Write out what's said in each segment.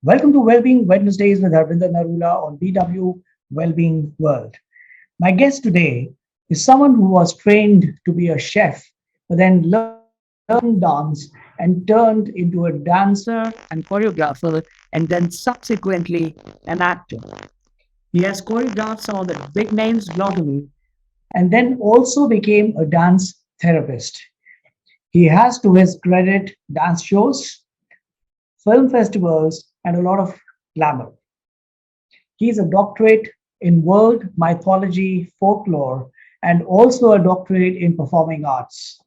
Welcome to Wellbeing Wednesdays with Arvinder Narula on BW Wellbeing World. My guest today is someone who was trained to be a chef, but then learned dance and turned into a dancer and choreographer, and then subsequently an actor. He has choreographed some of the big names globally and then also became a dance therapist. He has to his credit dance shows, film festivals, and a lot of glamour. He is a doctorate in world mythology folklore and also a doctorate in performing arts.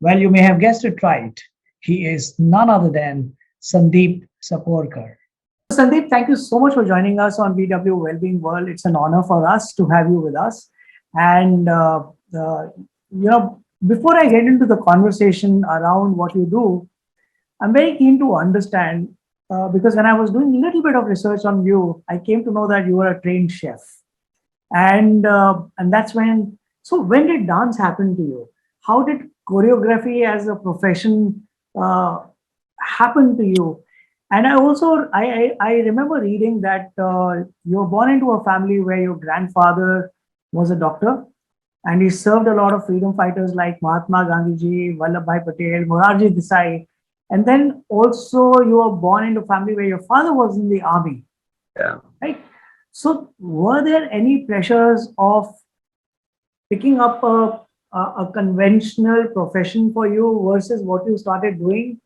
Well, you may have guessed it right. He is none other than Sandip Soparrkar. Sandeep, thank you so much for joining us on BW Wellbeing World. It's an honor for us to have you with us. And, before I get into the conversation around what you do, I'm very keen to understand because when I was doing a little bit of research on you, I came to know that you were a trained chef, and that's when. So when did dance happen to you? How did choreography as a profession happen to you? And I also I remember reading that you were born into a family where your grandfather was a doctor and he served a lot of freedom fighters like Mahatma Gandhi, Vallabhbhai Patel, Morarji Desai. And then also you were born into a family where your father was in the army, Yeah. right? So were there any pressures of picking up a conventional profession for you versus what you started doing?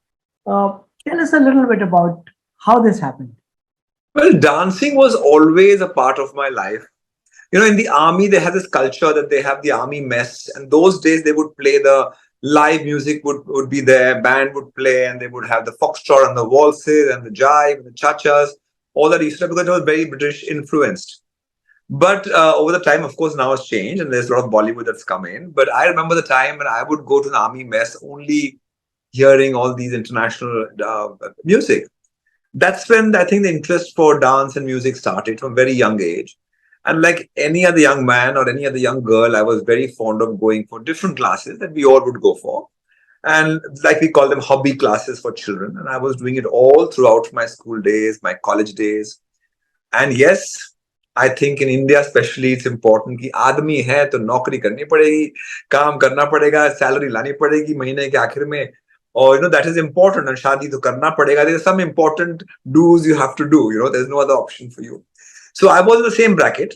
Tell us a little bit about how this happened. Well, dancing was always a part of my life. In the army, they have this culture that they have the army mess, and those days they would play the live music would be there, band would play, and they would have the foxtrot and the waltzes and the jive and the chachas, all that used to because it was very British influenced. But over the time, of course, now it's changed, and there's a lot of Bollywood that's come in. But I remember the time when I would go to the army mess only hearing all these international music. That's when I think the interest for dance and music started from a very young age. And like any other young man or any other young girl, I was very fond of going for different classes that we all would go for. And like we call them hobby classes for children. And I was doing it all throughout my school days, my college days. And yes, I think in India especially it's important कि आदमी है तो नौकरी करनी पड़ेगी, काम करना पड़ेगा, सैलरी लानी पड़ेगी महीने के आखिर में, or that is important and शादी तो करना पड़ेगा. There's some important do's you have to do. There's no other option for you. So I was in the same bracket,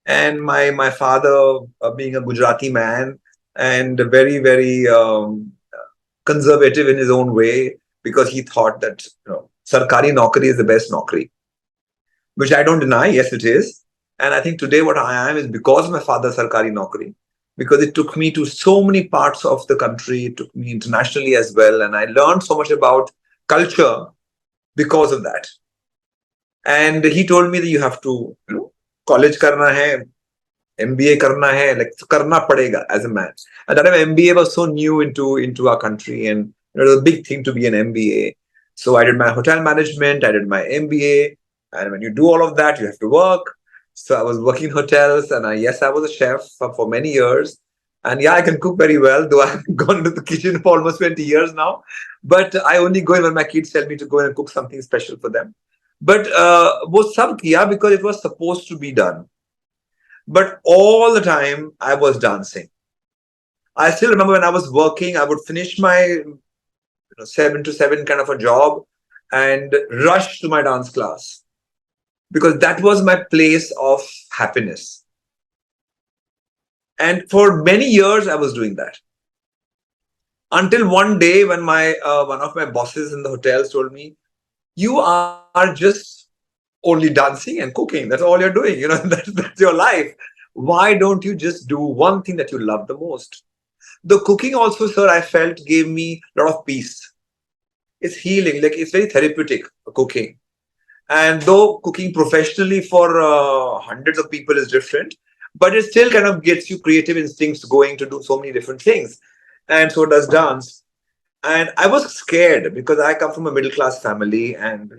and my father, being a Gujarati man and very conservative in his own way, because he thought that sarkari naukri is the best naukri, which I don't deny. Yes, it is. And I think today what I am is because of my father's sarkari naukri, because it took me to so many parts of the country, it took me internationally as well, and I learned so much about culture because of that. And he told me that you have to, college karna hai, MBA karna hai, like karna padega as a man. And that time MBA was so new into our country, and it was a big thing to be an MBA. So I did my hotel management, I did my MBA, and when you do all of that, you have to work. So I was working in hotels, and yes, I was a chef for many years. And yeah, I can cook very well, though I've gone into the kitchen for almost 20 years now. But I only go in when my kids tell me to go in and cook something special for them. But वो सब किया because it was supposed to be done. But all the time I was dancing. I still remember when I was working, I would finish my 7 to 7 kind of a job and rush to my dance class because that was my place of happiness. And for many years, I was doing that. Until one day when one of my bosses in the hotels told me, "You are just only dancing and cooking. That's all you're doing. That's your life. Why don't you just do one thing that you love the most?" The cooking also, sir, I felt gave me a lot of peace. It's healing, like it's very therapeutic, cooking. And though cooking professionally for hundreds of people is different, but it still kind of gets you creative instincts going to do so many different things. And so does dance. And I was scared because I come from a middle class family, and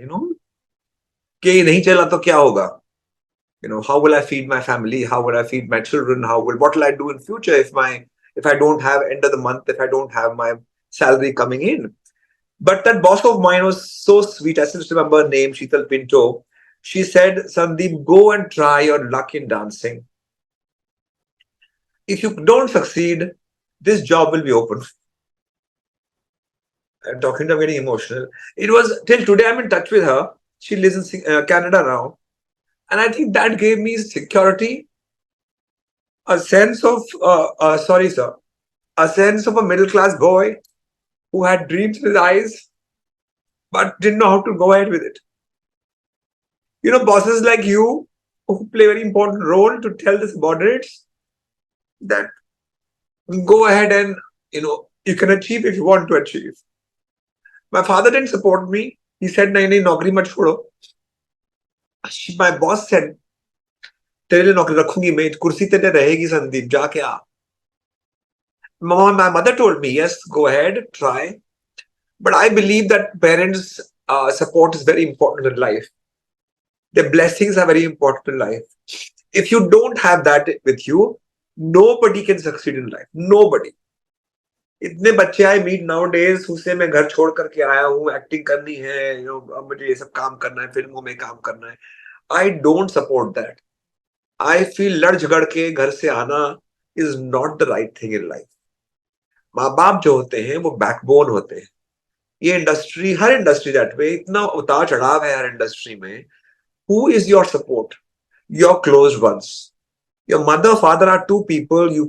कि नहीं चला तो क्या होगा? How will I feed my family? How will I feed my children? What will I do in future if I don't have end of the month, if I don't have my salary coming in? But that boss of mine was so sweet. I still remember her name, Sheetal Pinto. She said, Sandeep, go and try your luck in dancing. If you don't succeed, this job will be open. I'm talking to her, getting emotional. It was till today I'm in touch with her. She lives in Canada now. And I think that gave me security, a sense of, sorry, sir, a sense of a middle class boy who had dreams in his eyes but didn't know how to go ahead with it. You know, bosses like you who play a very important role to tell the subordinates that go ahead and, you can achieve if you want to achieve. My father didn't support me. He said, nahi, nahi, naukri mat chodo. My boss said, तेरे लिए नौकरी रखूंगी मैं कुर्सी तेरे रहेगी संदीप जाके आ my mother told me yes go ahead try but I believe that parents support is very important in life their blessings are very important in life if you don't have that with you nobody can succeed in life nobody इतने बच्चे I meet now days उसे मैं घर छोड़ करके आया हूँ acting करनी है अब मुझे ये सब काम करना है फिल्मों में काम करना है I don't support that I feel लड़ झगड़ के घर से आना is not the right thing in life माँ बाप जो होते हैं वो बैकबोन होते हैं ये industry her industry that way इतना उतार चढ़ाव है हर इंडस्ट्री में who is your support your close ones your mother father are two people you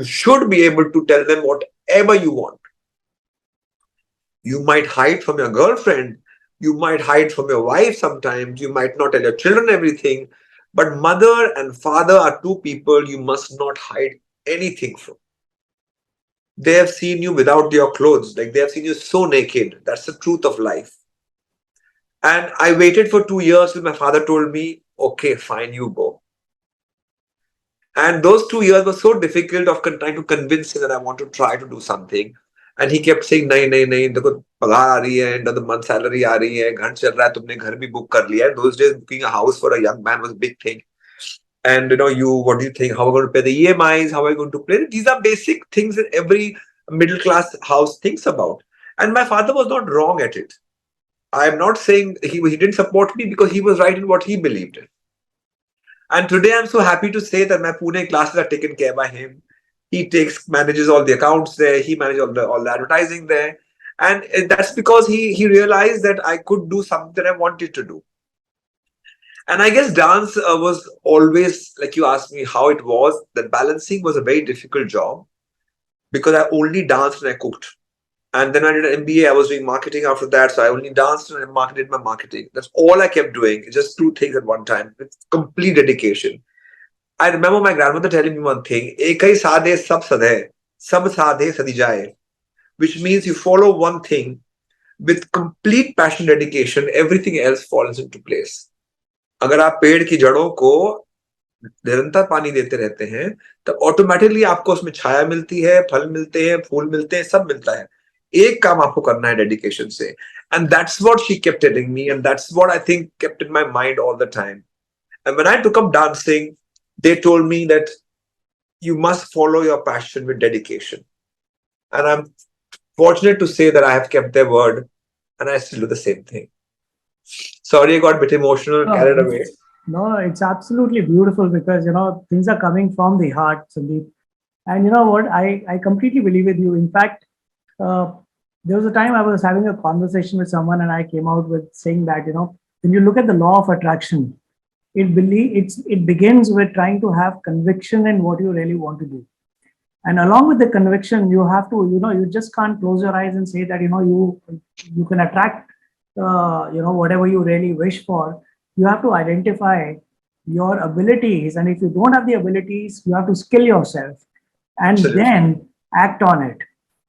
should be able to tell them whatever you want you might hide from your girlfriend you might hide from your wife sometimes you might not tell your children everything but mother and father are two people you must not hide anything from they have seen you without your clothes like they have seen you so naked that's the truth of life and I waited for 2 years till my father told me okay fine you go and those 2 years were so difficult of trying to convince him that I want to try to do something. And he kept saying, नहीं नहीं नहीं देखो पगार आ रही है end of the month salary आ रही है घर चल रहा है तुमने घर भी book कर लिया है those days booking a house for a young man was a big thing and what do you think how are we going to pay the EMIs how are we going to play these are basic things that every middle class house thinks about and my father was not wrong at it I am not saying he didn't support me because he was right in what he believed in and today I'm so happy to say that my Pune classes are taken care by him. He manages all the accounts there. He manages all the advertising there. And that's because he realized that I could do something that I wanted to do. And I guess dance was always, like you asked me how it was, that balancing was a very difficult job because I only danced and I cooked. And then I did an MBA. I was doing marketing after that. So I only danced and I marketed my marketing. That's all I kept doing. Just two things at one time with complete dedication. I remember my grandmother telling me one thing, एक ही साधे सब सधे, सब साधे सधी जाए, which means you follow one thing with complete passion dedication, everything else falls into place. अगर आप पेड़ की जड़ों को निरंतर पानी देते रहते हैं तब ऑटोमेटिकली आपको उसमें छाया मिलती है फल मिलते हैं फूल मिलते हैं सब मिलता है एक काम आपको करना है डेडिकेशन से and that's what she kept telling me and that's what I think kept in my mind all the time and when I took up dancing they told me that you must follow your passion with dedication. And I'm fortunate to say that I have kept their word and I still do the same thing. Sorry, I got a bit emotional, No, carried away. no, it's absolutely beautiful because things are coming from the heart, Sandeep. And you know what? I completely believe with you. In fact, uh, there was a time I was having a conversation with someone, and I came out with saying that when you look at the law of attraction, it begins with trying to have conviction in what you really want to do. And along with the conviction, you have to you just can't close your eyes and say that you can attract whatever you really wish for. You have to identify your abilities, and if you don't have the abilities, you have to skill yourself and Absolutely. then act on it.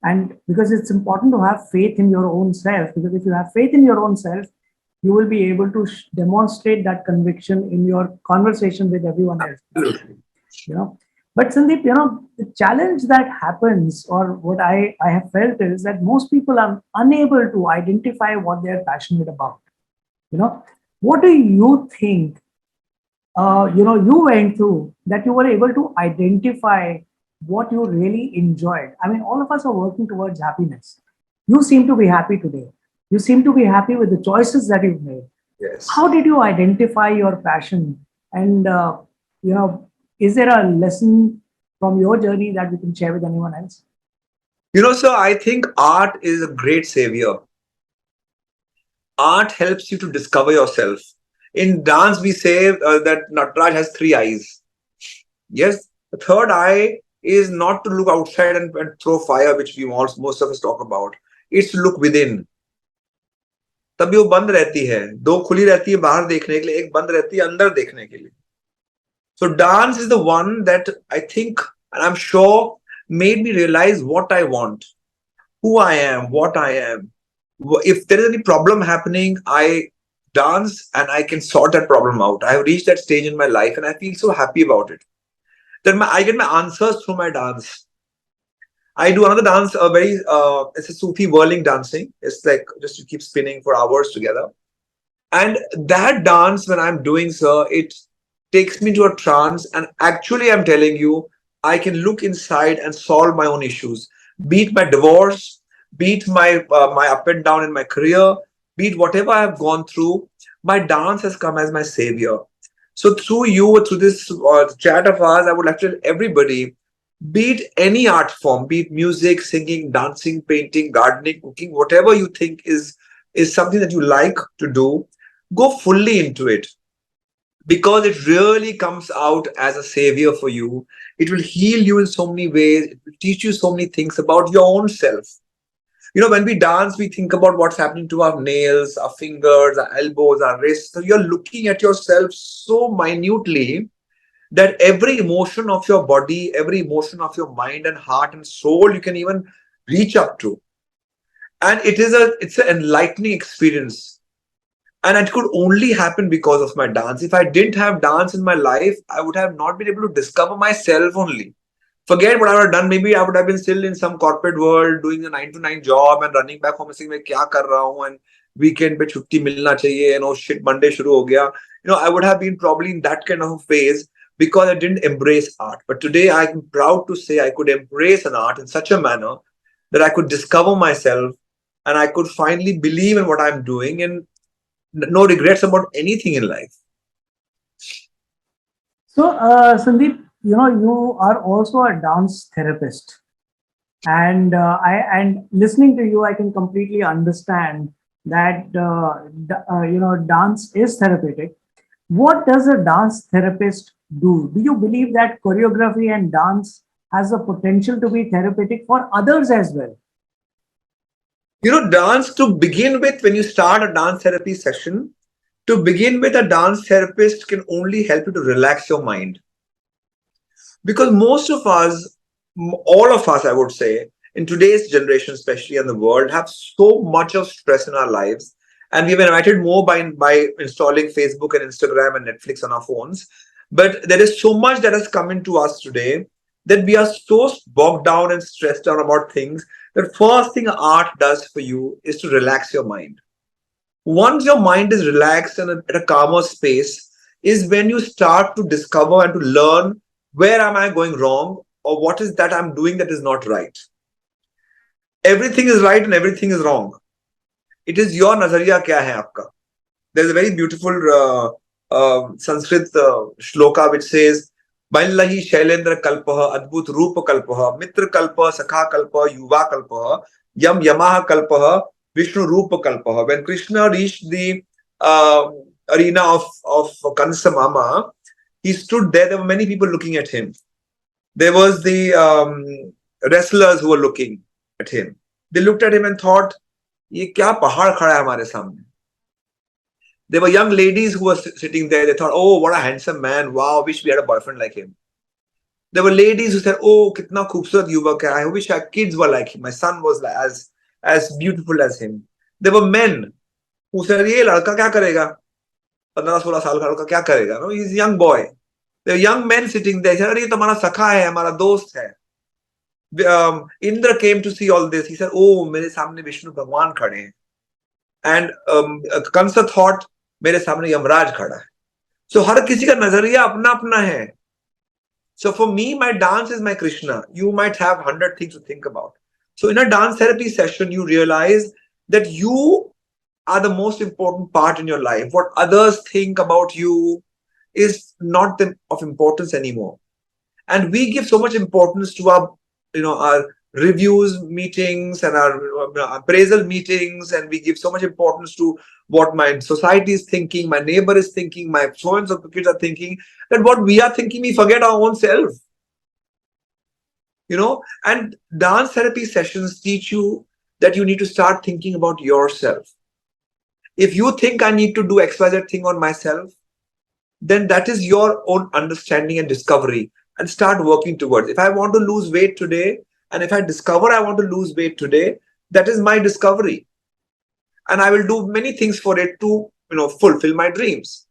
And because it's important to have faith in your own self, because if you have faith in your own self, you will be able to demonstrate that conviction in your conversation with everyone else. Absolutely. you know but Sandeep, the challenge that happens, or what I have felt, is that most people are unable to identify what they're passionate about. you know what do you think you went through that you were able to identify what you really enjoyed? I mean, all of us are working towards happiness, You seem to be happy today. You seem to be happy with the choices that you've made. Yes. How did you identify your passion? And, is there a lesson from your journey that we can share with anyone else? So I think art is a great savior. Art helps you to discover yourself. In dance, we say that Nataraj has three eyes. Yes, the third eye is not to look outside and throw fire, which most of us talk about. It's to look within. तभी वो बंद रहती है, दो खुली रहती है बाहर देखने के लिए, एक बंद रहती है अंदर देखने के लिए. So dance is the one that I think, and I'm sure, made me realize what I want, who I am, what I am. If there is any problem happening, I dance and I can sort that problem out. I have reached that stage in my life and I feel so happy about it. That I get my answers through my dance. I do another dance, it's a Sufi whirling dancing. It's like just to keep spinning for hours together. And that dance, when I'm doing, sir, it takes me to a trance. And actually, I'm telling you, I can look inside and solve my own issues. Be it my divorce, be it my up and down in my career, be it whatever I have gone through, my dance has come as my savior. So through you, through this chat of ours, I would like to tell everybody, be it any art form, be it music, singing, dancing, painting, gardening, cooking, whatever you think is something that you like to do, go fully into it, because it really comes out as a savior for you. It will heal you in so many ways. It will teach you so many things about your own self. When we dance, we think about what's happening to our nails, our fingers, our elbows, our wrists. So you're looking at yourself so minutely that every emotion of your body, every emotion of your mind and heart and soul, you can even reach up to. And it's an enlightening experience. And it could only happen because of my dance. If I didn't have dance in my life, I would have not been able to discover myself only. Forget what I would have done. Maybe I would have been still in some corporate world doing a 9 to 9 job and running back home and saying, मैं क्या कर रहा हूँ, and weekend पे छुट्टी मिलना चाहिए, and oh shit, Monday शुरू हो गया. I would have been probably in that kind of a phase because I didn't embrace art. But today I'm proud to say I could embrace an art in such a manner that I could discover myself and I could finally believe in what I'm doing, and no regrets about anything in life. So, Sandeep, you are also a dance therapist, and listening to you, I can completely understand that dance is therapeutic. What does a dance therapist do? Do you believe that choreography and dance has the potential to be therapeutic for others as well? Dance, to begin with, when you start a dance therapy session, to begin with, a dance therapist can only help you to relax your mind. Because most of us, all of us, I would say, in today's generation, especially in the world, have so much of stress in our lives. And we've been invited more by installing Facebook and Instagram and Netflix on our phones. But there is so much that has come into us today that we are so bogged down and stressed out about things. The first thing art does for you is to relax your mind. Once your mind is relaxed and at a calmer space, is when you start to discover and to learn, where am I going wrong, or what is that I'm doing that is not right. Everything is right and everything is wrong. It is your nazariya kya hai aapka. There's a very beautiful Sanskrit shloka which says, Ballahi Shailendra Kalpaha, Adbhut Rupa Kalpaha, Mitra Kalpa, Sakha Kalpa, Yuva Kalpaha, Yam Yamaha Kalpaha, Vishnu Rupa Kalpaha. When Krishna reached the arena of Kansa Mama, he stood there. There were many people looking at him. There was the wrestlers who were looking at him. They looked at him and thought, ये क्या पहाड़ खड़ा है हमारे सामने. There were young ladies who were sitting there. They thought, oh, what a handsome man. Wow, wish we had a boyfriend like him. There were ladies who said, oh, kitna khoobsurat yuvak hai. I wish our kids were like him. My son was as beautiful as him. There were men who said, ये लड़का क्या करेगा? 15-16 साल का लड़का क्या करेगा? No, he's a young boy. There were young men sitting there. He said, अरे ये तो हमारा सखा है, हमारा दोस्त है. Indra came to see all this. He said, oh, मेरे सामने विष्णु भगवान खड़े हैं. And Kansa thought, मेरे सामने यमराज खड़ा है. So हर किसी का नजरिया अपना अपना है. So for me, my dance is my Krishna. You might have 100 things to think about. So in a dance therapy session, you realize that you are the most important part in your life. What others think about you is not of importance anymore. And we give so much importance to our, our reviews meetings and our appraisal meetings, and we give so much importance to what my society is thinking, my neighbor is thinking, my so and so kids are thinking, that what we are thinking, we forget our own self. And dance therapy sessions teach you that you need to start thinking about yourself. If you think I need to do XYZ thing on myself, then that is your own understanding and discovery, and start working towards. If I want to lose weight today, and if I discover I want to lose weight today, that is my discovery. And I will do many things for it to, fulfill my dreams.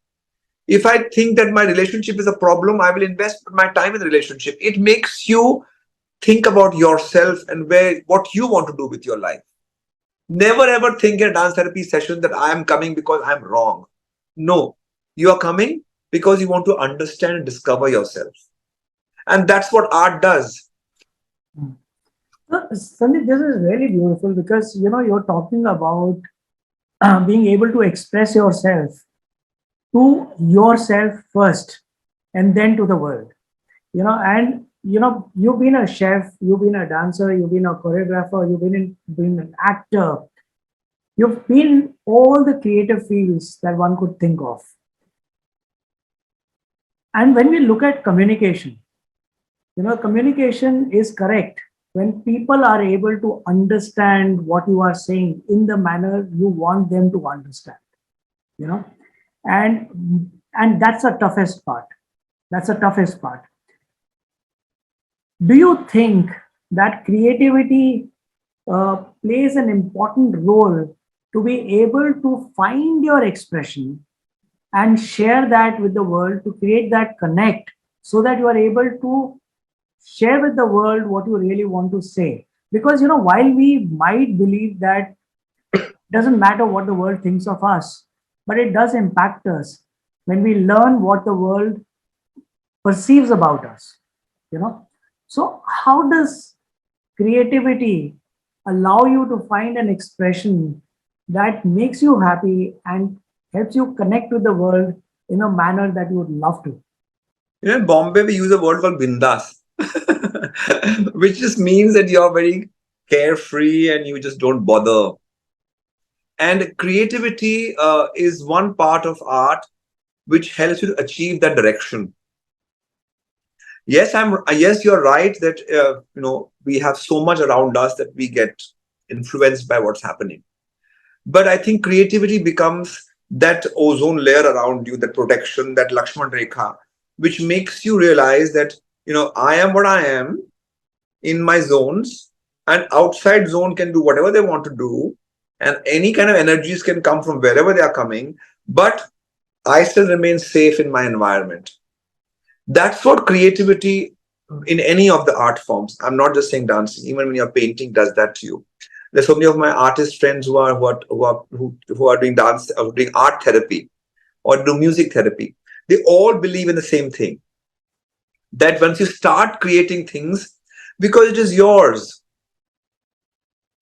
If I think that my relationship is a problem, I will invest my time in the relationship. It makes you think about yourself and what you want to do with your life. Never ever think in a dance therapy session that I am coming because I'm wrong. No, you are coming because you want to understand and discover yourself. And that's what art does. Sandeep, this is really beautiful because you're talking about being able to express yourself to yourself first and then to the world. And you've been a chef, you've been a dancer, you've been a choreographer, been an actor, you've been all the creative fields that one could think of. And when we look at communication, communication is correct when people are able to understand what you are saying in the manner you want them to understand. You know, and that's the toughest part. That's the toughest part. Do you think that creativity plays an important role to be able to find your expression and share that with the world, to create that connect, so that you are able to share with the world what you really want to say? Because while we might believe that it doesn't matter what the world thinks of us, but it does impact us when we learn what the world perceives about us. you know so how does creativity allow you to find an expression that makes you happy and helps you connect with the world in a manner that you would love to? In Bombay, we use a word called bindas, which just means that you're very carefree and you just don't bother. And creativity is one part of art which helps you to achieve that direction. Yes, you're right that we have so much around us that we get influenced by what's happening. But I think creativity becomes that ozone layer around you, that protection, that Lakshman Rekha, which makes you realize that I am what I am in my zones, and outside zone can do whatever they want to do, and any kind of energies can come from wherever they are coming, but I still remain safe in my environment. That's what creativity in any of the art forms. I'm not just saying dancing. Even when you're painting, does that to you. There's so many of my artist friends who are doing dance or doing art therapy or do music therapy. They all believe in the same thing. That once you start creating things, because it is yours,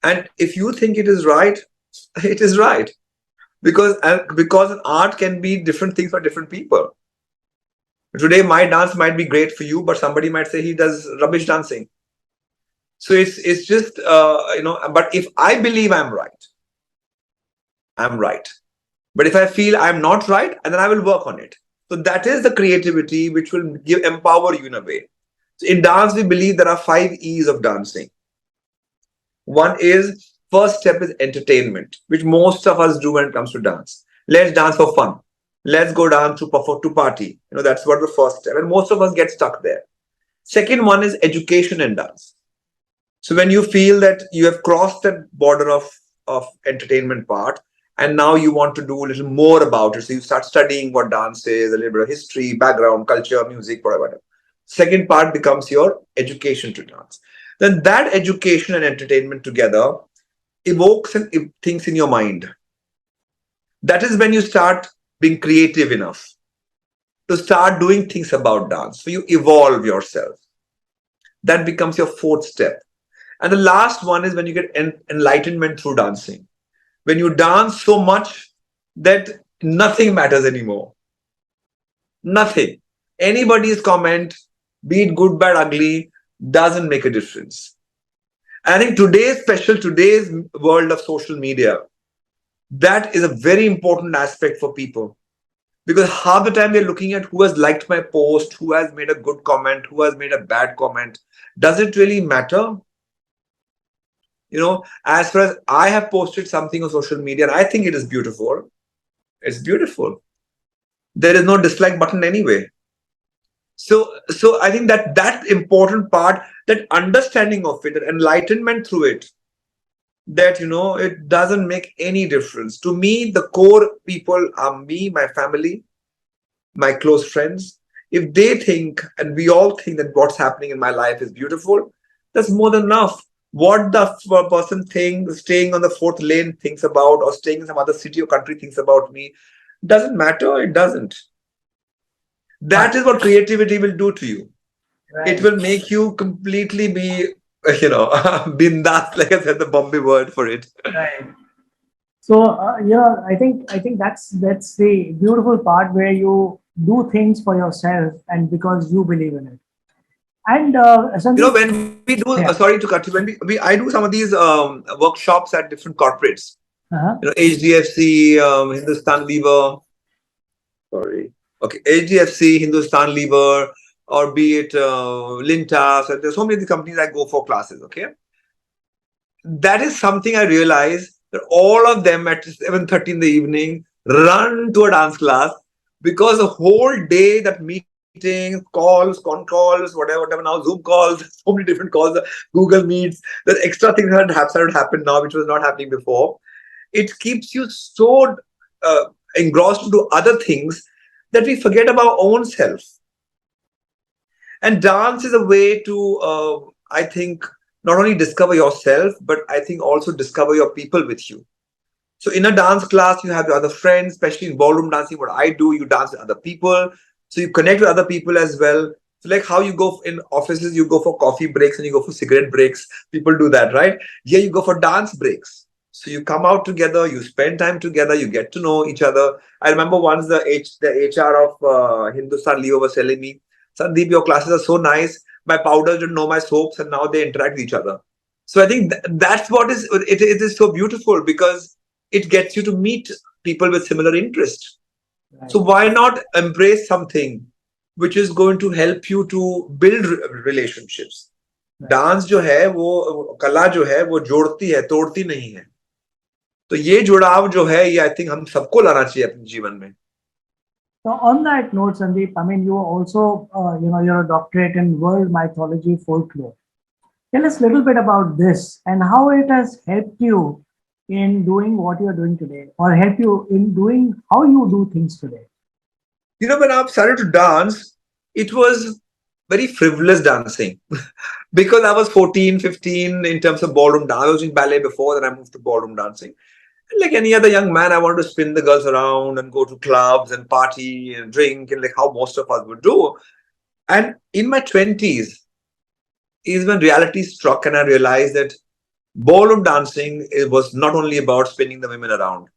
and if you think it is right, it is right. Because an art can be different things for different people. Today, my dance might be great for you, but somebody might say he does rubbish dancing. So it's just But if I believe I'm right, I'm right. But if I feel I'm not right, and then I will work on it. So that is the creativity which will empower you in a way. So in dance, we believe there are 5 E's of dancing. One is, first step is entertainment, which most of us do when it comes to dance. Let's dance for fun. Let's go down to party. That's what the first step. And most of us get stuck there. Second one is education and dance. So when you feel that you have crossed that border of entertainment part, and now you want to do a little more about it. So you start studying what dance is, a little bit of history, background, culture, music, whatever. Second part becomes your education to dance. Then that education and entertainment together evokes and things in your mind. That is when you start being creative enough to start doing things about dance. So you evolve yourself. That becomes your fourth step. And the last one is when you get enlightenment through dancing. When you dance so much that nothing matters anymore. Nothing. Anybody's comment, be it good, bad, ugly, doesn't make a difference. I think today's world of social media, that is a very important aspect for people. Because half the time they're looking at who has liked my post, who has made a good comment, who has made a bad comment. Does it really matter? As far as I have posted something on social media and I think it is beautiful, it's beautiful. There is no dislike button anyway. So I think that important part, that understanding of it, that enlightenment through it, that it doesn't make any difference. To me, the core people are me, my family, my close friends. If they think, and we all think, that what's happening in my life is beautiful, that's more than enough. What the person thinks, staying on the fourth lane thinks about, or staying in some other city or country thinks about me, doesn't matter. It doesn't. That Right. is what creativity will do to you. It Right. will make you completely be, bindas, like I said, the Bombay word for it. Right. So yeah, I think that's the beautiful part where you do things for yourself and because you believe in it. And Sandeep, When we do, yeah, sorry to cut you, when I do some of these workshops at different corporates, uh-huh. HDFC, Hindustan Lever, sorry, okay, HDFC, Hindustan Lever, or be it Lintas, and there's so many of the companies I go for classes, okay? That is something I realized, that all of them at 7:30 in the evening run to a dance class, because the whole day, that meetings, calls, con calls, whatever now, Zoom calls, so many different calls, Google Meets, the extra things that have started happen now, which was not happening before. It keeps you so uh, engrossed into other things that we forget about our own self. And dance is a way to, I think, not only discover yourself, but I think also discover your people with you. So in a dance class, you have your other friends, especially in ballroom dancing. What I do, you dance with other people. So you connect with other people as well. So like how you go in offices, you go for coffee breaks and you go for cigarette breaks. People do that, right? Here you go for dance breaks. So you come out together, you spend time together, you get to know each other. I remember once the HR of Hindustan Leo was telling me, Sandeep, your classes are so nice. My powders didn't know my soaps, and now they interact with each other. So I think that's what it is so beautiful, because it gets you to meet people with similar interest. Right, So why not embrace something which is going to help you to build relationships? right. Dance जो है वो कला जो है वो जोड़ती है, तोड़ती नहीं है. तो ये जुड़ाव जो है, ये आई थिंक हम सबको लाना चाहिए अपने जीवन में. So on that note, Sandeep, I mean, you also, you're a doctorate in world mythology folklore. Tell us a little bit about this and how it has helped you in doing what you're doing today, or help you in doing how you do things today. When I started to dance, it was very frivolous dancing because I was 14, 15 in terms of ballroom dance. I was doing ballet before, then I moved to ballroom dancing. And like any other young man, I wanted to spin the girls around and go to clubs and party and drink, and like how most of us would do. And in my 20s is when reality struck, and I realized that ballroom dancing, it was not only about spinning the women around.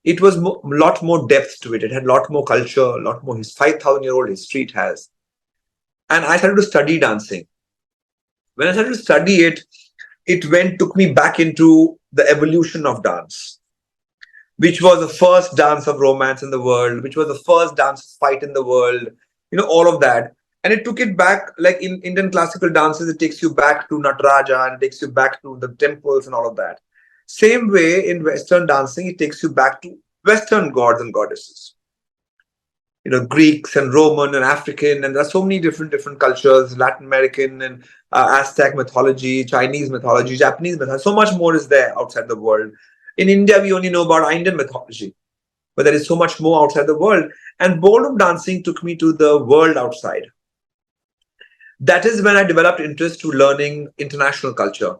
It was a lot more depth to it. It had a lot more culture, a lot more 5,000-year-old history it has. And I started to study dancing. When I started to study it, took me back into the evolution of dance, which was the first dance of romance in the world, which was the first dance fight in the world, all of that. And it took it back, like in Indian classical dances, it takes you back to Nataraja and it takes you back to the temples and all of that. Same way in Western dancing, it takes you back to Western gods and goddesses. Greeks and Roman and African, and there are so many different cultures, Latin American and Aztec mythology, Chinese mythology, Japanese mythology. So much more is there outside the world. In India, we only know about our Indian mythology, but there is so much more outside the world. And ballroom dancing took me to the world outside. That is when I developed interest to learning international culture.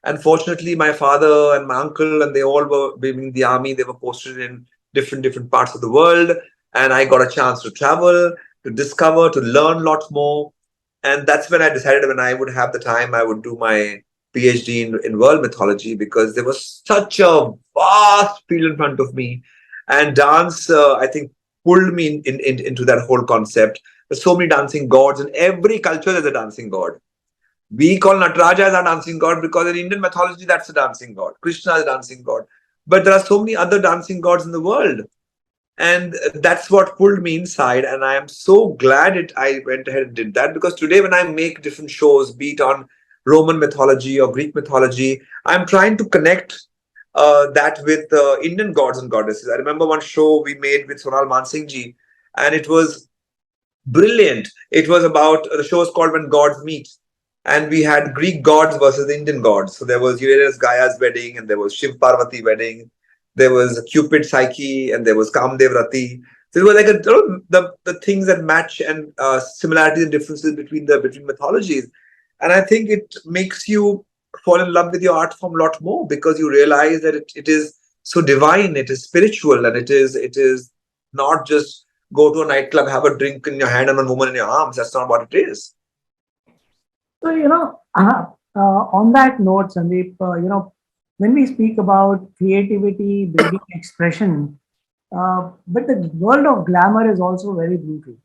And fortunately, my father and my uncle, and they all were in the army. They were posted in different parts of the world. And I got a chance to travel, to discover, to learn lots more. And that's when I decided when I would have the time, I would do my PhD in world mythology, because there was such a vast field in front of me. And dance, I think, pulled me into that whole concept. There's so many dancing gods. In every culture, there's a dancing god. We call Nataraja as our dancing god because in Indian mythology, that's a dancing god. Krishna is a dancing god. But there are so many other dancing gods in the world. And that's what pulled me inside. And I am so glad I went ahead and did that, because today when I make different shows, be it on Roman mythology or Greek mythology, I'm trying to connect that with Indian gods and goddesses. I remember one show we made with Sonal Mansingh ji, and it was brilliant. It was about, the show is called When Gods Meet, and we had Greek gods versus Indian gods. So there was Uranus Gaia's wedding, and there was Shiv Parvati wedding, there was Cupid Psyche, and there was Kamdev Rati. So it was like the things that match, and similarities and differences between mythologies. And I think it makes you fall in love with your art form a lot more, because you realize that it is so divine, it is spiritual, and it is not just go to a nightclub, have a drink in your hand and a woman in your arms. That's not what it is. So, on that note, Sandeep, when we speak about creativity, building expression, but the world of glamour is also very brutal.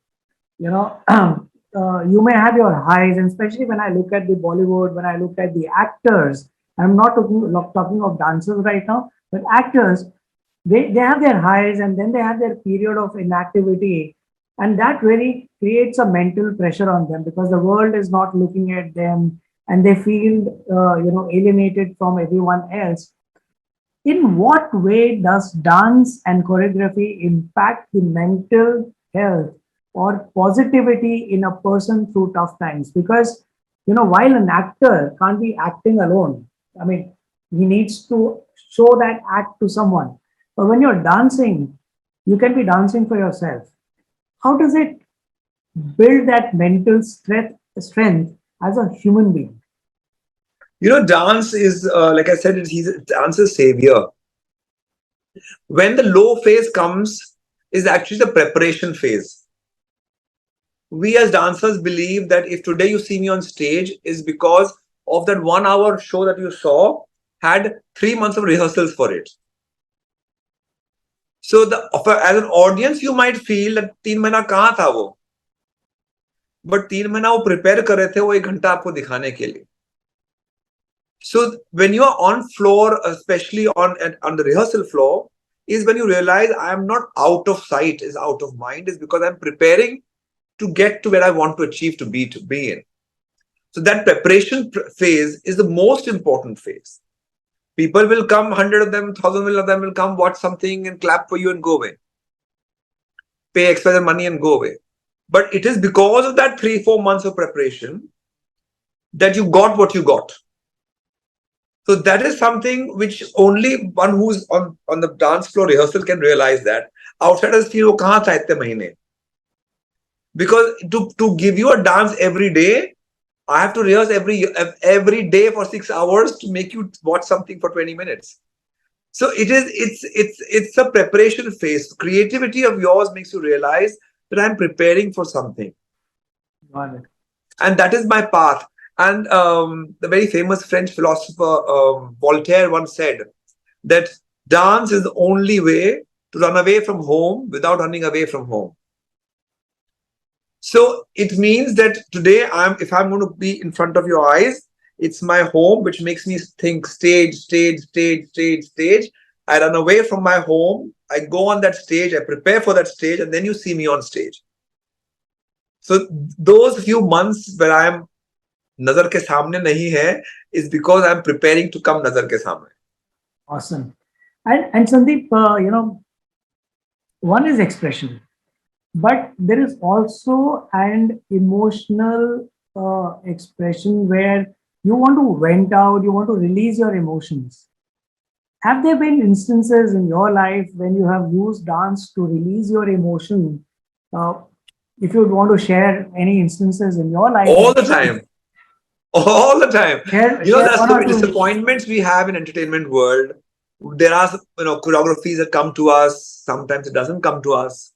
You may have your highs, and especially when I look at the Bollywood, when I look at the actors, I'm not talking of dancers right now, but actors, they have their highs and then they have their period of inactivity. And that really creates a mental pressure on them because the world is not looking at them and they feel, alienated from everyone else. In what way does dance and choreography impact the mental health or positivity in a person through tough times? Because, while an actor can't be acting alone, I mean, he needs to show that act to someone. But when you're dancing, you can be dancing for yourself. How does it build that mental strength as a human being? Dance is, like I said, dance is savior. When the low phase comes, is actually the preparation phase. We as dancers believe that if today you see me on stage is because of that 1 hour show that you saw had 3 months of rehearsals for it. So as an audience, you might feel that 3 महीना कहाँ था वो, but 3 महीना वो prepare कर रहे थे वो 1 घंटा आपको दिखाने के लिए. So when you are on floor, especially on the rehearsal floor, is when you realize I am not out of sight, is out of mind, is because I'm preparing to get to where I want to achieve to be in. So that preparation phase is the most important phase. People will come, 100 of them, 1,000 of them will come, watch something and clap for you and go away. Pay extra money and go away. But it is because of that 3-4 months of preparation that you got what you got. So that is something which only one who's on the dance floor rehearsal can realize that. Outsiders feel, oh, kahan tha itne mahine? Because to give you a dance every day, I have to rehearse every day for 6 hours to make you watch something for 20 minutes. So it's a preparation phase. Creativity of yours makes you realize that I'm preparing for something. Got it. And that is my path. And the very famous French philosopher Voltaire once said that dance is the only way to run away from home without running away from home. So it means that today, if I'm going to be in front of your eyes, it's my home, which makes me think stage, stage, stage, stage, stage. I run away from my home. I go on that stage. I prepare for that stage, and then you see me on stage. So those few months where I am nazar ke samne nahi hai is because I'm preparing to come nazar ke samne. Awesome. And Sandeep, one is expression, but there is also an emotional expression where you want to vent out, you want to release your emotions. Have there been instances in your life when you have used dance to release your emotion? If you would want to share any instances in your life, all the time. All the time. Share There's one so or many two. disappointments we have in entertainment world. There are choreographies that come to us. Sometimes it doesn't come to us.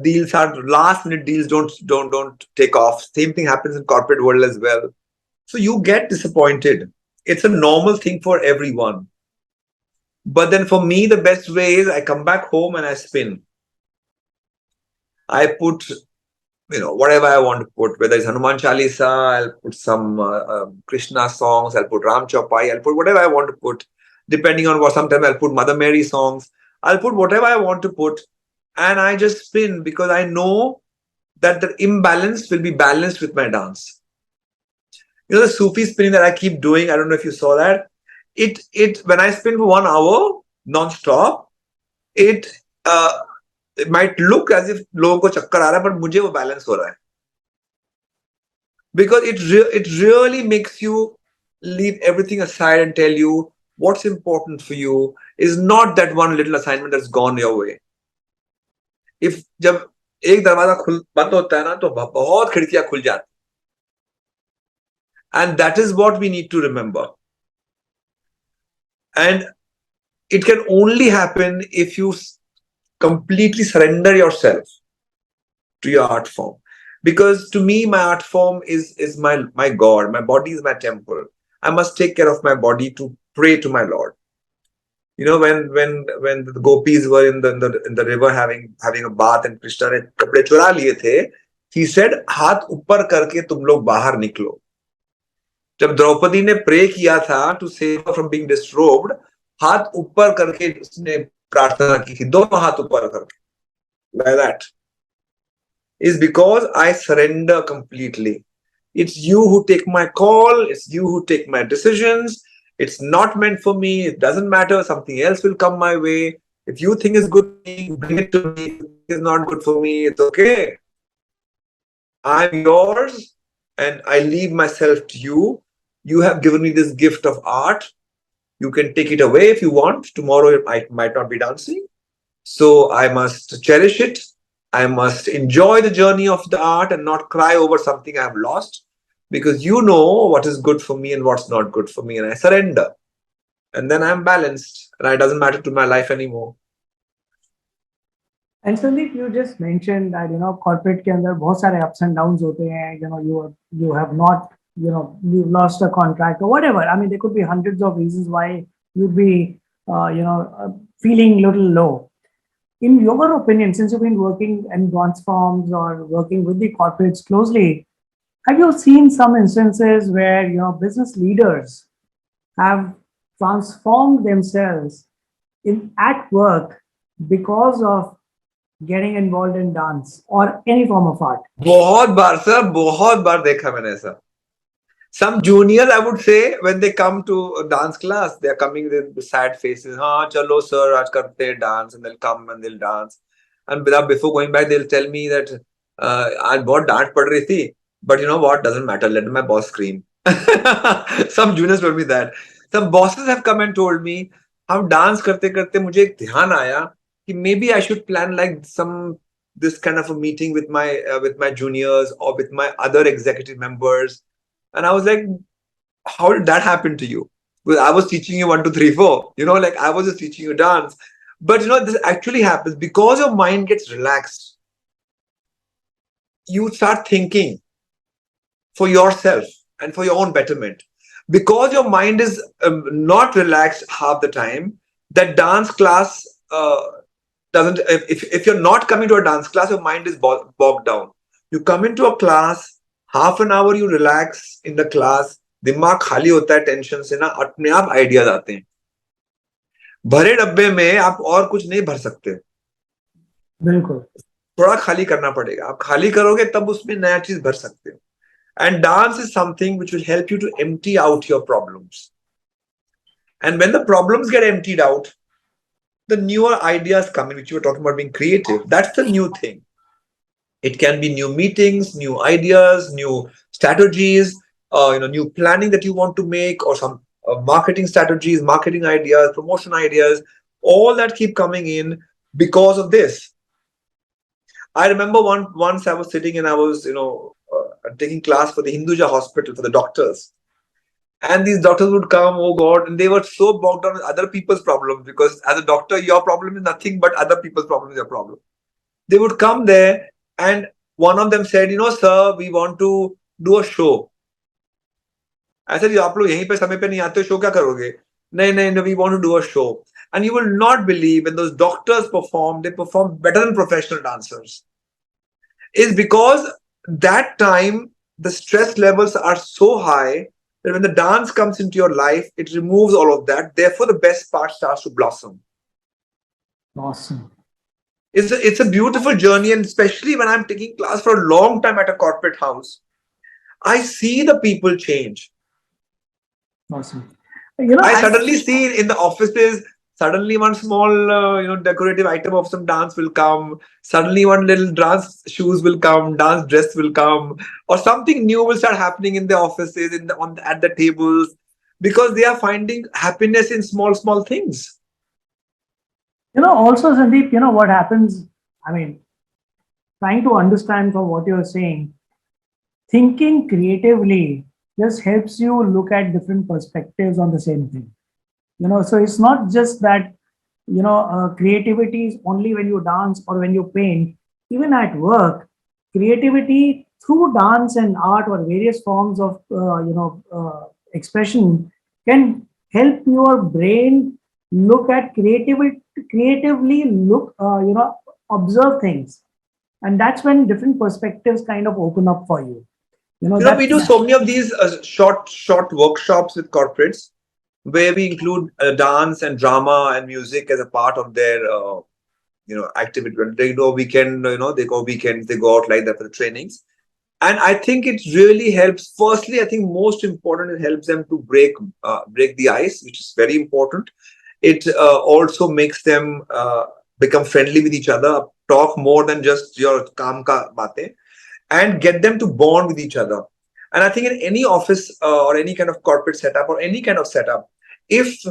Deals are last minute deals, don't take off. Same thing happens in corporate world as well. So you get disappointed. It's a normal thing for everyone. But then for me, the best way is I come back home and I spin. I put, whatever I want to put, whether it's Hanuman Chalisa, I'll put some Krishna songs, I'll put Ram Chaupai, I'll put whatever I want to put, depending on what. Sometimes I'll put Mother Mary songs, I'll put whatever I want to put, and I just spin because I know that the imbalance will be balanced with my dance. The Sufi spinning that I keep doing, I don't know if you saw that. It when I spin for 1 hour non-stop, it uh, it might look as if लोगों को चक्कर आ रहा है, but मुझे वो balance हो रहा है. Because it really makes you leave everything aside and tell you what's important for you is not that one little assignment that's gone your way. If जब एक दरवाजा बंद होता है ना तो बहुत खिड़कियां खुल जाती. And that is what we need to remember. And it can only happen if you completely surrender yourself to your art form. Because to me, my art form is my God. My body is my temple. I must take care of my body to pray to my Lord. When the gopis were in the river having a bath and Krishna ने कपड़े चुरा लिए थे, he said, हाथ ऊपर करके तुम लोग बाहर निकलो. जब द्रौपदी ने प्रे किया था to save her from being disrobed, हाथ ऊपर करके उसने प्रार्थना की थी, दोनों हाथ ऊपर करके, like that. Is because I surrender completely. It's you who take my call, it's you who take my decisions. It's not meant for me, it doesn't matter, something else will come my way. If you think it's good for me, bring it to me. If you think it's not good for me, it's okay. I'm yours and I leave myself to you. You have given me this gift of art. You can take it away if you want. Tomorrow I might not be dancing. So I must cherish it. I must enjoy the journey of the art and not cry over something I've lost, because you know what is good for me and what's not good for me, and I surrender. And then I'm balanced and it doesn't matter to my life anymore. And Sandeep, you just mentioned that corporate के अंदर बहुत सारे ups and downs होते हैं. You have not you've lost a contract or whatever. I mean, there could be hundreds of reasons why you'd be feeling a little low. In your opinion, since you've been working in dance forms or working with the corporates closely, have you seen some instances where business leaders have transformed themselves at work because of getting involved in dance or any form of art? बहुत बार sir, बहुत बार देखा मैंने ऐसा. Some juniors, I would say, when they come to a dance class, they are coming with sad faces. हाँ चलो sir, आज करते हैं dance, and they'll come and they'll dance. And before going back, they'll tell me that आज बहुत डांट पड़ रही थी, but you know what, doesn't matter, let my boss scream. Some juniors told me that. Some bosses have come and told me, हम dance करते करते मुझे एक ध्यान आया कि maybe I should plan like this kind of a meeting with my juniors or with my other executive members. And I was like, how did that happen to you? Well, I was teaching you 1, 2, 3, 4. Like I was just teaching you dance. But this actually happens because your mind gets relaxed. You start thinking for yourself and for your own betterment. Because your mind is not relaxed half the time, that dance class doesn't. If you're not coming to a dance class, your mind is bogged down. You come into a class, half an hour you relax in the class, दिमाग खाली होता है tension से ना, अपने आप ideas आते हैं. भरे डब्बे में आप और कुछ नहीं भर सकते. बिल्कुल. थोड़ा खाली करना पड़ेगा. आप खाली करोगे तब उसमें नया चीज भर सकते हो. And dance is something which will help you to empty out your problems. And when the problems get emptied out, the newer ideas come in, which you were talking about being creative. That's the new thing. It can be new meetings, new ideas, new strategies, new planning that you want to make, or some marketing strategies, marketing ideas, promotion ideas, all that keep coming in because of this. I remember once I was sitting and I was, taking class for the Hinduja hospital for the doctors. And these doctors would come, oh God, and they were so bogged down with other people's problems, because as a doctor, your problem is nothing but other people's problem is your problem. They would come there, and one of them said, sir, we want to do a show. I said, आप लोग यहीं पे समय पे नहीं आते हो, show क्या करोगे? नहीं नहीं no, we want to do a show. And you will not believe when those doctors perform, they perform better than professional dancers. Is because that time the stress levels are so high that when the dance comes into your life, it removes all of that. Therefore, the best part starts to blossom. Awesome. It's a beautiful journey, and especially when I'm taking class for a long time at a corporate house, I see the people change. Awesome. I I suddenly see in the offices, suddenly one small, decorative item of some dance will come. Suddenly one little dance shoes will come, dance dress will come, or something new will start happening in the offices, at the tables, because they are finding happiness in small, small things. Also, Sandeep, what happens? I mean, trying to understand from what you're saying, thinking creatively just helps you look at different perspectives on the same thing. So it's not just that, creativity is only when you dance or when you paint. Even at work, creativity through dance and art or various forms of, expression can help your brain look at creatively look, observe things. And that's when different perspectives kind of open up for you. We That's do so many of these short workshops with corporates where we include dance and drama and music as a part of their activity. When they go weekend, they go weekends, they go out like that for the trainings. And I think it really helps. Firstly, I think most important, it helps them to break the ice, which is very important. It also makes them become friendly with each other, talk more than just your kaam ka batein, and get them to bond with each other. And I think in any office or any kind of corporate setup or any kind of setup, if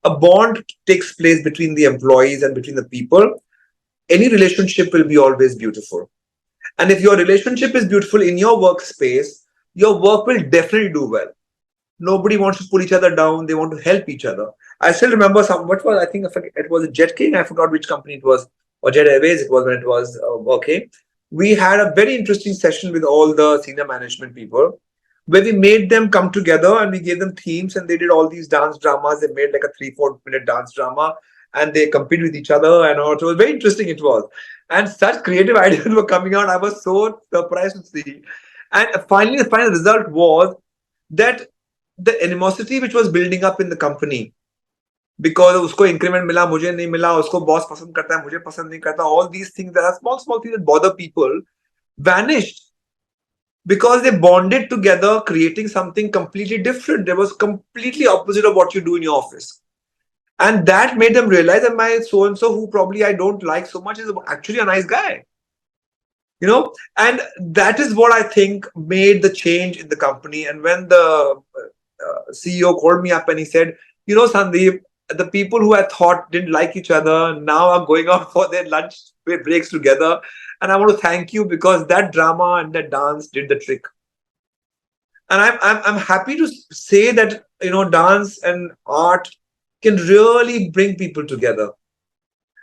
a bond takes place between the employees and between the people, any relationship will be always beautiful. And if your relationship is beautiful in your workspace, your work will definitely do well. Nobody wants to pull each other down. They want to help each other. I still remember what was, I think it was a Jet King. I forgot which company it was, or Jet Airways it was when it was working. We had a very interesting session with all the senior management people where we made them come together and we gave them themes and they did all these dance dramas. They made like a 3-4 minute dance drama and they competed with each other and all. It was very interesting. It was. And such creative ideas were coming out. I was so surprised to see. And finally, the final result was that the animosity which was building up in the company because usko increment mila, mujhe nahi mila, usko boss pasand karta hai, mujhe pasand nahi karta, all these things, there are small, small things that bother people, vanished because they bonded together, creating something completely different. There was completely opposite of what you do in your office. And that made them realize that my so and so, who probably I don't like so much, is actually a nice guy. And that is what I think made the change in the company. And when the CEO called me up and he said, Sandeep, the people who I thought didn't like each other now are going out for their lunch breaks together, and I want to thank you because that drama and that dance did the trick. And I'm happy to say that dance and art can really bring people together,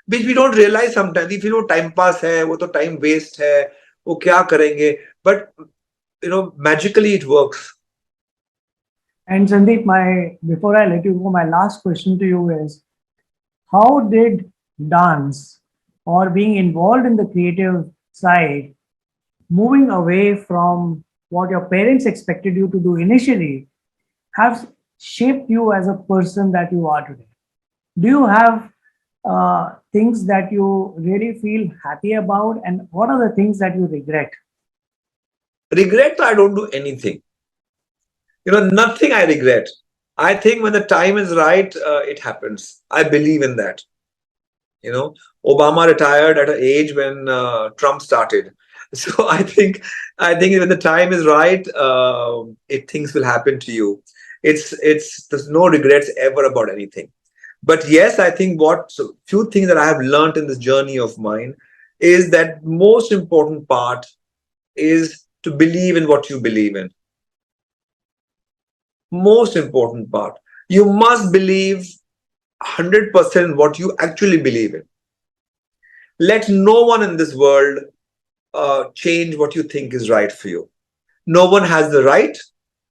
which we don't realize sometimes. If time pass hai, wo to time waste hai, wo kya karenge, but magically it works. And Sandeep, my before I let you go, my last question to you is: how did dance or being involved in the creative side, moving away from what your parents expected you to do initially, have shaped you as a person that you are today? Do you have things that you really feel happy about, and what are the things that you regret? Regret, I don't do anything. Nothing I regret. I think when the time is right, it happens. I believe in that. You know, Obama retired at an age when Trump started. So I think when the time is right, things will happen to you. There's no regrets ever about anything. But yes, I think few things that I have learned in this journey of mine is that most important part is to believe in what you believe in. Most important part. You must believe 100% what you actually believe in. Let no one in this world change what you think is right for you. No one has the right,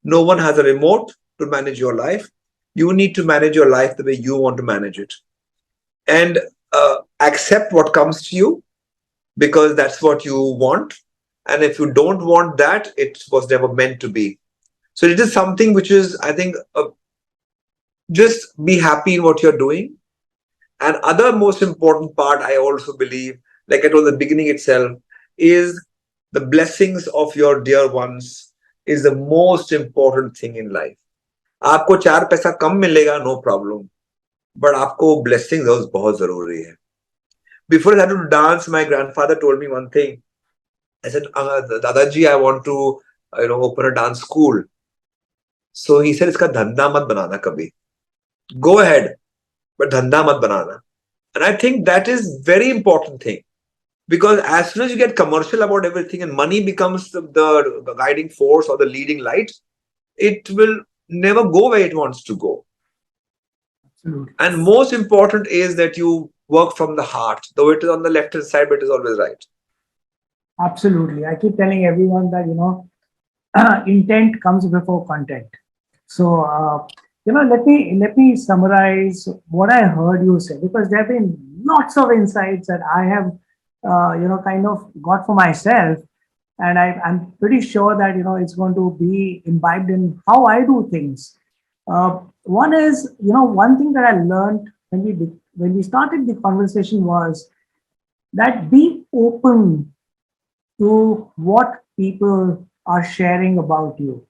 no one has a remote to manage your life. You need to manage your life the way you want to manage it. And accept what comes to you because that's what you want. And if you don't want that, it was never meant to be. So it is something which is, I think, just be happy in what you're doing. And other most important part, I also believe, like I told at the beginning itself, is the blessings of your dear ones is the most important thing in life. आपको चार पैसा कम मिलेगा, no problem. But आपको blessings बहुत जरूरी है. Before I had to dance, my grandfather told me one thing. I said, Dadaji, I want to, open a dance school. So he said, इसका धंधा मत बनाना कभी. Go ahead, but धंधा मत बनाना. And I think that is very important thing. Because as soon as you get commercial about everything and money becomes the guiding force or the leading light, it will never go where it wants to go. Absolutely. And most important is that you work from the heart, though it is on the left hand side, but it is always right. Absolutely. I keep telling everyone that, intent comes before content. So, let me summarize what I heard you say, because there have been lots of insights that I have, kind of got for myself. And I'm pretty sure that, it's going to be imbibed in how I do things. One is, one thing that I learned when we started the conversation was that be open to what people are sharing about you.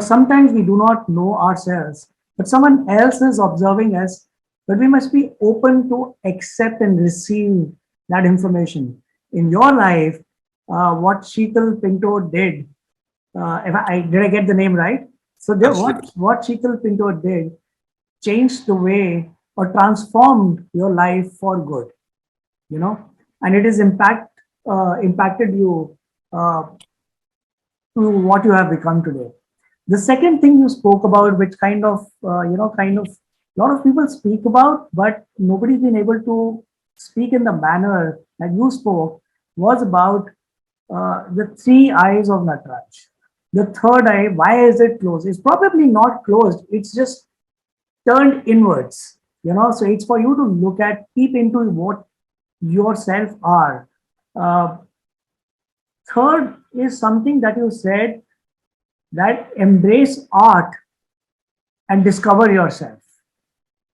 Sometimes we do not know ourselves, but someone else is observing us, but we must be open to accept and receive that information. In your life, what Sheetal Pinto did, if did I get the name right? So Absolutely. what Sheetal Pinto did changed the way or transformed your life for good, and it has impacted you uh, to what you have become today. The second thing you spoke about, which kind of a lot of people speak about, but nobody's been able to speak in the manner that you spoke, was about the three eyes of Nataraj. The third eye, why is it closed? It's probably not closed. It's just turned inwards. So it's for you to look at, peep into what yourself are. Uh, Third is something that you said, that embrace art and discover yourself,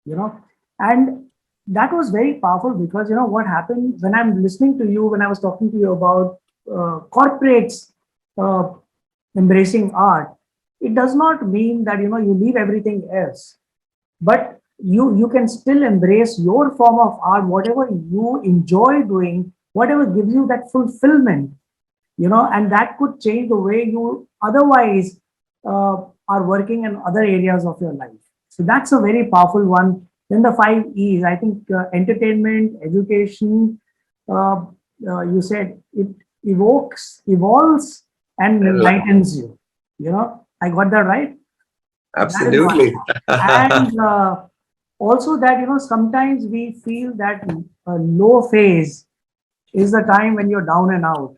you know and that was very powerful, because what happened when I'm listening to you, when I was talking to you about corporates uh, embracing art, it does not mean that you leave everything else, but you can still embrace your form of art, whatever you enjoy doing, whatever gives you that fulfillment, and that could change the way you otherwise are working in other areas of your life. So that's a very powerful one. Then the five E's, I think, entertainment, education, uh, you said it evokes, evolves, and enlightens you. I got that right? That is one. Absolutely. And also that, sometimes we feel that a low phase is the time when you're down and out.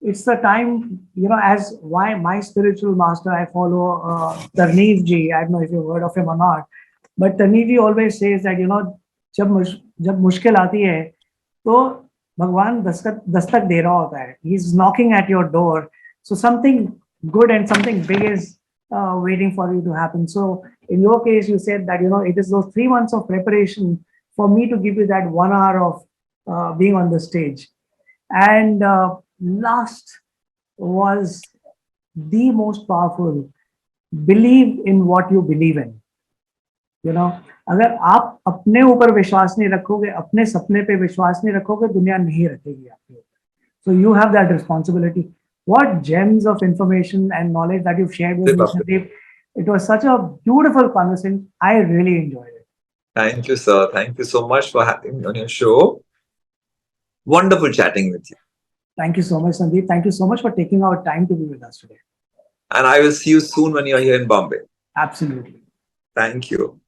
It's the time, as why my spiritual master, I follow Tarneev ji. I don't know if you've heard of him or not, but Tarneev ji always says that, जब मुश्किल आती है तो भगवान दस्तक दस्तक दे रहा होता है. He's knocking at your door. So something good and something big is waiting for you to happen. So in your case, you said that, it is those 3 months of preparation for me to give you that 1 hour of being on the stage. And last was the most powerful: believe in what you believe in. अगर आप अपने ऊपर विश्वास नहीं रखोगे, अपने सपने पे विश्वास नहीं रखोगे, दुनिया नहीं रखेगी आपके ऊपर. So you have that responsibility. What gems of information and knowledge that you've shared with me, Sandeep. It was such a beautiful conversation. I really enjoyed it. Thank you, sir. Thank you so much for having me on your show. Wonderful chatting with you. Thank you so much, Sandeep. Thank you so much for taking our time to be with us today. And I will see you soon when you're here in Bombay. Absolutely. Thank you.